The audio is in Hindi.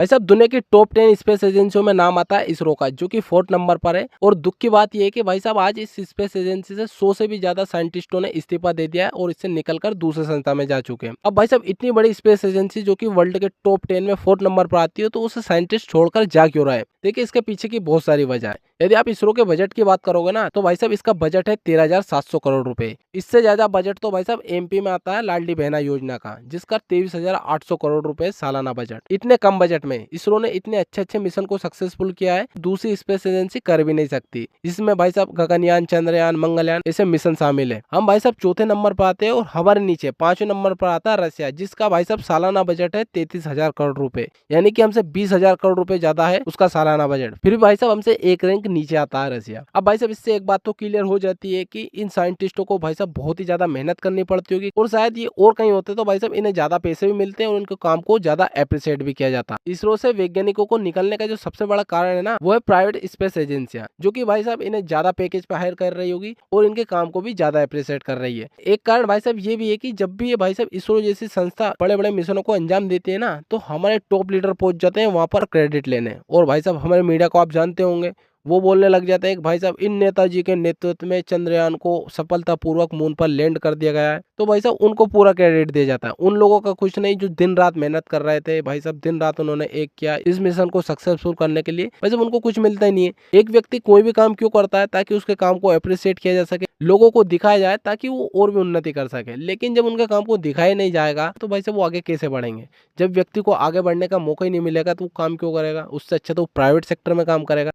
भाई साहब दुनिया की टॉप 10 स्पेस एजेंसियों में नाम आता है इसरो का, जो कि 4th नंबर पर है। और दुख की बात यह है कि भाई साहब आज इस स्पेस एजेंसी से 100 से भी ज्यादा साइंटिस्टों ने इस्तीफा दे दिया है और इससे निकलकर दूसरे संस्था में जा चुके हैं। अब भाई साहब इतनी बड़ी स्पेस एजेंसी जो कि वर्ल्ड के टॉप 10 में 4th नंबर पर आती है, तो उसे साइंटिस्ट छोड़कर जा क्यों रहा है? देखिए, इसके पीछे की बहुत सारी वजह है। यदि आप इसरो के बजट की बात करोगे ना, तो भाई साहब इसका बजट है 13,700 करोड़ रुपए। इससे ज्यादा बजट तो भाई साहब एमपी में आता है लाडली बहना योजना का, जिसका 23,800 करोड़ रुपए सालाना बजट। इतने कम बजट में इसरो ने इतने अच्छे अच्छे मिशन को सक्सेसफुल किया है, दूसरी स्पेस एजेंसी कर भी नहीं सकती। इसमें भाई साहब गगनयान, चंद्रयान, मंगलयान ऐसे मिशन शामिल है। हम भाई साहब चौथे नंबर पर आते हैं और हमारे नीचे 5वें नंबर पर आता है रसिया, जिसका भाई साहब सालाना बजट है 33,000 करोड़ रुपए, यानी कि हमसे 20,000 करोड़ रुपए ज्यादा है उसका सालाना बजट। फिर भी भाई साहब हमसे एक रैंक नीचे आता है रसिया। अब भाई साहब इससे एक बात तो क्लियर हो जाती है कि इन साइंटिस्टों को भाई साहब बहुत ही ज्यादा मेहनत करनी पड़ती होगी, और शायद ये और कहीं होते तो भाई साहब इन्हें ज्यादा पैसे भी मिलते हैं और इनके काम को ज्यादा अप्रिशिएट भी किया जाता। इसरो से वैज्ञानिकों को निकलने का जो सबसे बड़ा कारण है ना, वो है प्राइवेट स्पेस एजेंसियां, जो कि भाई साहब इन्हें ज्यादा पैकेज पे हायर कर रही होगी और इनके काम को भी ज्यादा अप्रिशिएट कर रही है। एक कारण भाई साहब ये भी है कि जब भी ये भाई साहब इसरो जैसी संस्था बड़े बड़े मिशनों को अंजाम देती है ना, तो हमारे टॉप लीडर पहुंच जाते हैं वहां पर क्रेडिट लेने। और भाई साहब हमारे मीडिया को आप जानते होंगे, वो बोलने लग जाते हैं कि भाई साहब इन नेताजी के नेतृत्व में चंद्रयान को सफलतापूर्वक मून पर लैंड कर दिया गया है, तो भाई साहब उनको पूरा क्रेडिट दिया जाता है। उन लोगों का कुछ नहीं जो दिन रात मेहनत कर रहे थे। भाई साहब दिन रात उन्होंने एक किया इस मिशन को सक्सेसफुल करने के लिए। भाई साहब उनको कुछ मिलता ही नहीं है। एक व्यक्ति कोई भी काम क्यों करता है? ताकि उसके काम को अप्रिशिएट किया जा सके, लोगों को दिखाया जाए, ताकि वो और भी उन्नति कर सके। लेकिन जब उनके काम को दिखाया नहीं जाएगा, तो भाई साहब वो आगे कैसे बढ़ेंगे? जब व्यक्ति को आगे बढ़ने का मौका ही नहीं मिलेगा, तो वो काम क्यों करेगा? उससे अच्छा तो प्राइवेट सेक्टर में काम करेगा।